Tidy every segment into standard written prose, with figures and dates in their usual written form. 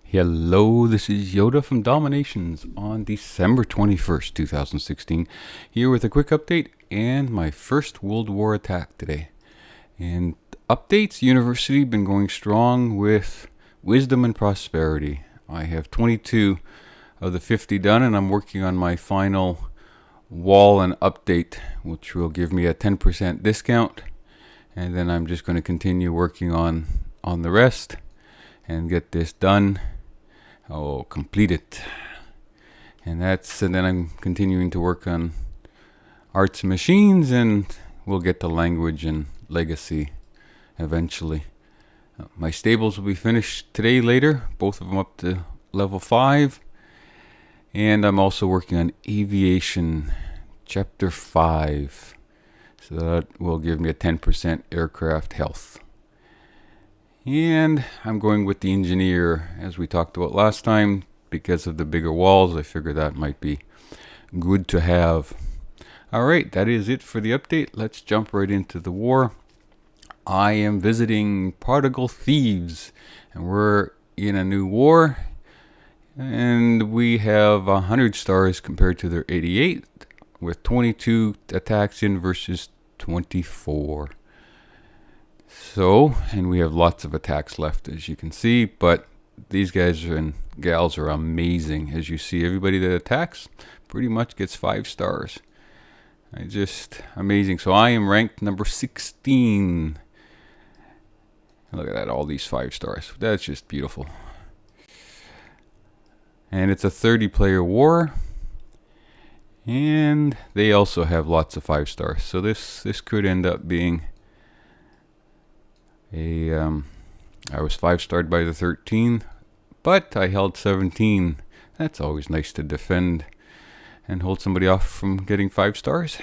Hello, this is Yoda from Dominations on December 21st, 2016, here with a quick update and my first World War attack today. And updates, University been going strong with Wisdom and Prosperity. I have 22 of the 50 done, and I'm working on my final wall and update, which will give me a 10% discount. And then I'm just going to continue working on the rest and get this done. Complete it. And then I'm continuing to work on arts and machines, and we'll get to language and legacy eventually. My stables will be finished today, later, both of them up to level 5. And I'm also working on aviation chapter 5. So that will give me a 10% aircraft health. And I'm going with the engineer, as we talked about last time, because of the bigger walls. I figure that might be good to have. Alright, that is it for the update. Let's jump right into the war. I am visiting Prodigal Thieves, and we're in a new war. And we have 100 stars compared to their 88, with 22 attacks in versus 24. So, and we have lots of attacks left, as you can see, but these guys and gals are amazing. As you see, everybody that attacks pretty much gets 5 stars. Just amazing. So I am ranked number 16. Look at that, all these 5 stars. That's just beautiful. And it's a 30-player war. And they also have lots of 5 stars. So this could end up being I was 5-starred by the 13, but I held 17. That's always nice to defend and hold somebody off from getting 5 stars.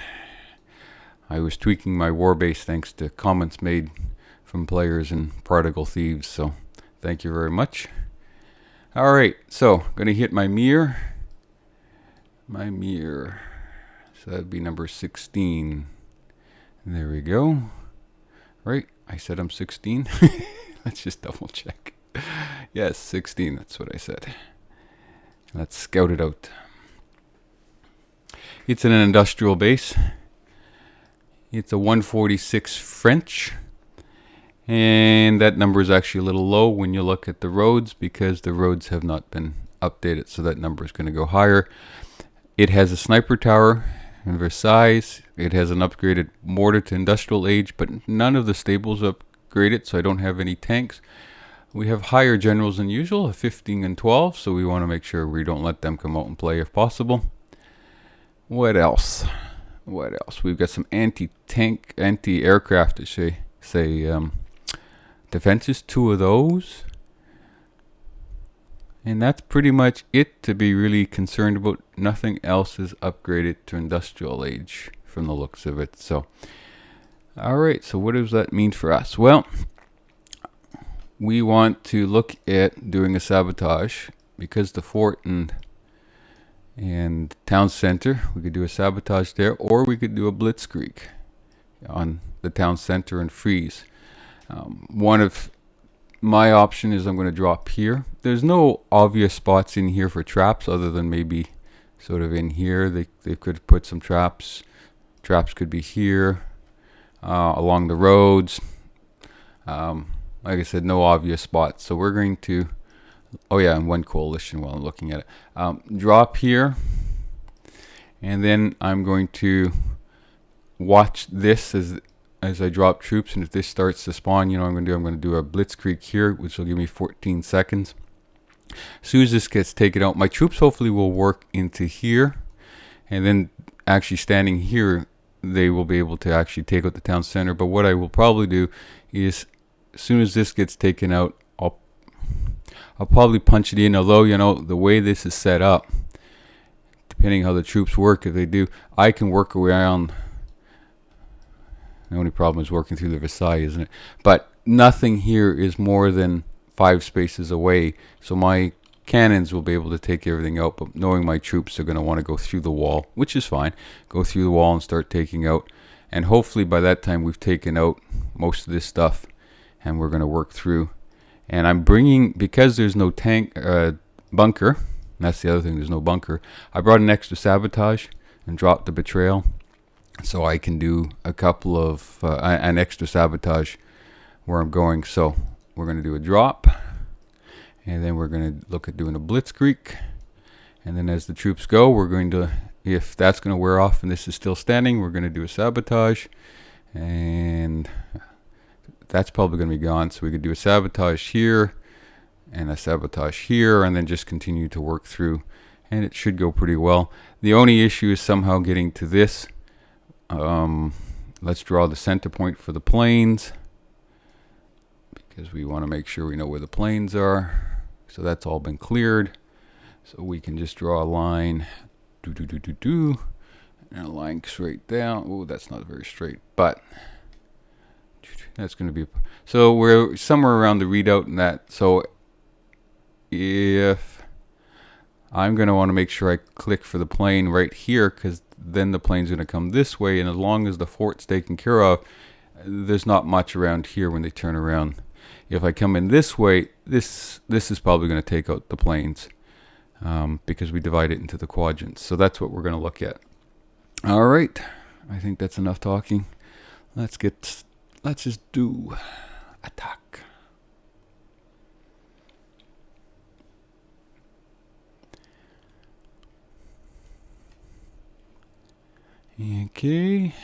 I was tweaking my war base thanks to comments made from players in Prodigal Thieves, so thank you very much. Alright, so going to hit my mirror. So that'd be number 16. There we go. Right, I said I'm 16. Let's just double check. Yes, 16, that's what I said. Let's scout it out. It's in an industrial base. It's a 146 French. And that number is actually a little low when you look at the roads, because the roads have not been updated, so that number is going to go higher. It has a sniper tower in Versailles. It has an upgraded mortar to industrial age, but none of the stables are upgraded, so I don't have any tanks. We have higher generals than usual, 15 and 12, so we want to make sure we don't let them come out and play if possible. What else? We've got some anti-tank, anti-aircraft, to say defenses, 2 of those. And that's pretty much it to be really concerned about. Nothing else is upgraded to industrial age from the looks of it. So, alright, so what does that mean for us? Well, we want to look at doing a sabotage, because the fort and town center, we could do a sabotage there, or we could do a blitzkrieg on the town center and freeze. One of my option is I'm going to drop here. There's no obvious spots in here for traps, other than maybe sort of in here. They could put some traps. Traps could be here, along the roads. Like I said, no obvious spots. So we're going to, and one coalition while I'm looking at it. Drop here. And then I'm going to watch this as I drop troops, and if this starts to spawn, I'm going to do a blitzkrieg here, which will give me 14 seconds. As soon as this gets taken out, my troops hopefully will work into here, and then actually standing here, they will be able to actually take out the town center. But what I will probably do is, as soon as this gets taken out, I'll probably punch it in. Although, the way this is set up, depending how the troops work, if they do, I can work around. The only problem is working through the Versailles, isn't it? But nothing here is more than 5 spaces away, so my cannons will be able to take everything out. But knowing my troops are going to want to go through the wall, which is fine, go through the wall and start taking out. And hopefully by that time we've taken out most of this stuff, and we're going to work through And I'm bringing, because there's no tank bunker, that's the other thing, there's no bunker, I brought an extra sabotage and dropped the betrayal, so I can do a couple of, an extra sabotage where I'm going. So we're going to do a drop, and then we're going to look at doing a blitzkrieg. And then as the troops go, we're going to, if that's going to wear off and this is still standing, we're going to do a sabotage. And that's probably going to be gone. So we could do a sabotage here and a sabotage here, and then just continue to work through. And it should go pretty well. The only issue is somehow getting to this. Let's draw the center point for the planes, because we want to make sure we know where the planes are. So that's all been cleared. So we can just draw a line, and a line straight down. Oh, that's not very straight, but that's going to be, so we're somewhere around the readout and that. So if I'm going to want to make sure I click for the plane right here, because then the plane's going to come this way, and as long as the fort's taken care of, there's not much around here when they turn around. If I come in this way, this is probably going to take out the planes, because we divide it into the quadrants. So that's what we're going to look at. All right, I think that's enough talking. Let's just do attack. Okay.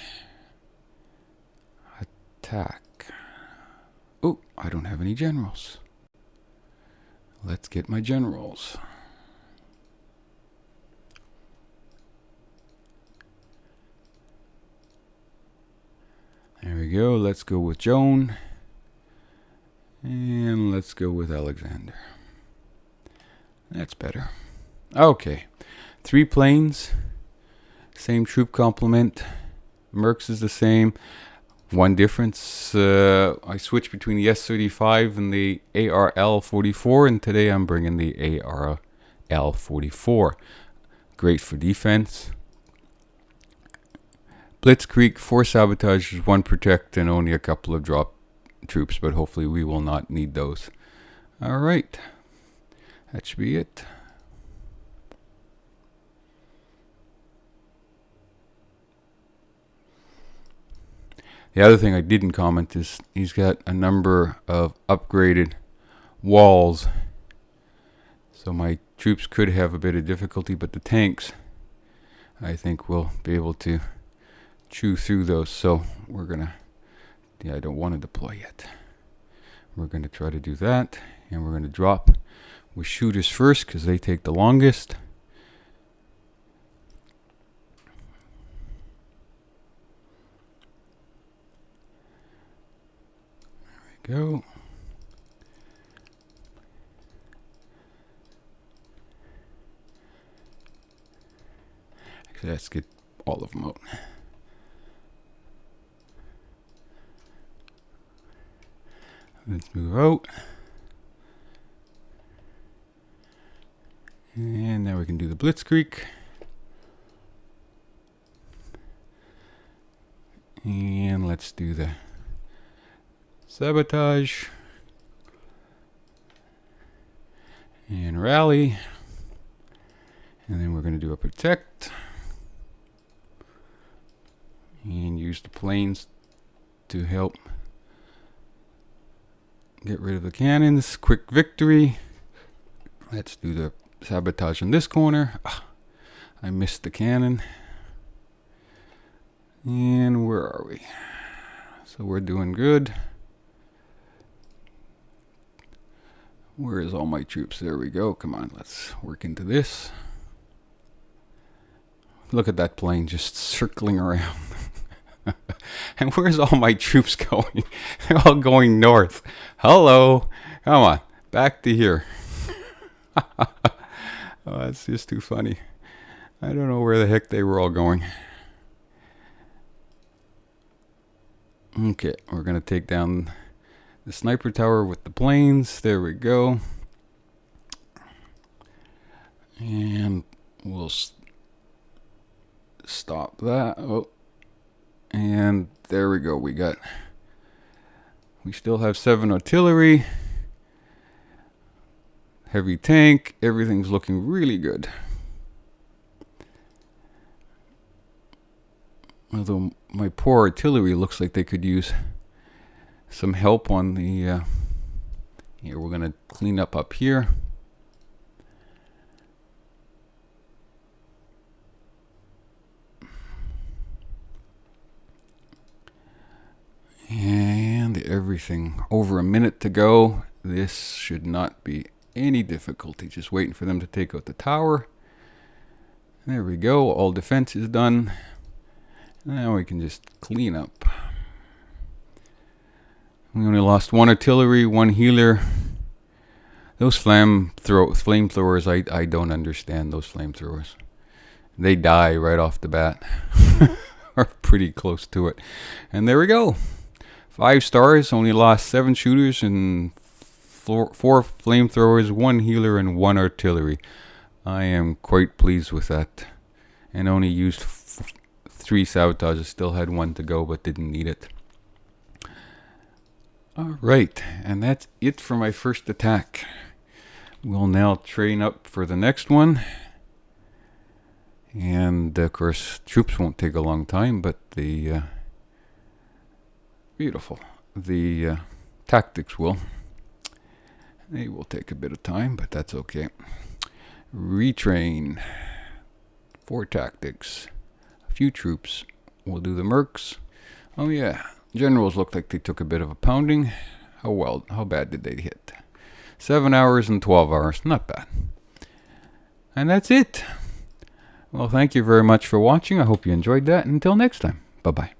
Attack. Oh, I don't have any generals. Let's get my generals. There we go. Let's go with Joan. And let's go with Alexander. That's better. Okay. 3 planes. Same troop complement. Mercs is the same. One difference, I switched between the S-35 and the ARL-44, and today I'm bringing the ARL-44. Great for defense. Blitzkrieg, 4 sabotages, 1 protect, and only a couple of drop troops, but hopefully we will not need those. Alright, that should be it. The other thing I didn't comment is he's got a number of upgraded walls. So my troops could have a bit of difficulty, but the tanks, I think, will be able to chew through those. So we're going to, I don't want to deploy yet. We're going to try to do that. And we're going to drop with shooters first, because they take the longest. Go. Actually, let's get all of them out. Let's move out. And now we can do the blitzkrieg. And let's do the sabotage and rally, and then we're going to do a protect and use the planes to help get rid of the cannons. Quick victory. Let's do the sabotage in this corner. I missed the cannon. And where are we? So we're doing good. Where is all my troops? There we go. Come on, let's work into this. Look at that plane just circling around. And where's all my troops going? They're all going north. Hello. Come on, back to here. Oh, that's just too funny. I don't know where the heck they were all going. Okay, we're going to take down the sniper tower with the planes. There we go. And we'll stop that. Oh, and there we go. We still have 7 artillery. heavy tank. Everything's looking really good. Although my poor artillery looks like they could use some help on the... here, we're going to clean up here. And everything. Over a minute to go. This should not be any difficulty. Just waiting for them to take out the tower. There we go. All defense is done. Now we can just clean up. We only lost one artillery, one healer. Those flamethrowers, I don't understand those flamethrowers. They die right off the bat. Or pretty close to it. And there we go. 5 stars, only lost 7 shooters and 4 flamethrowers, 1 healer, and 1 artillery. I am quite pleased with that. And only used 3 sabotages. Still had 1 to go, but didn't need it. Alright, and that's it for my first attack. We'll now train up for the next one. And of course, troops won't take a long time, but the... beautiful. The tactics will. They will take a bit of time, but that's okay. Retrain. 4 tactics. A few troops. We'll do the mercs. Oh yeah, generals looked like they took a bit of a pounding. How bad did they hit? 7 hours and 12 hours. Not bad. And that's it. Well, thank you very much for watching. I hope you enjoyed that. Until next time. Bye-bye.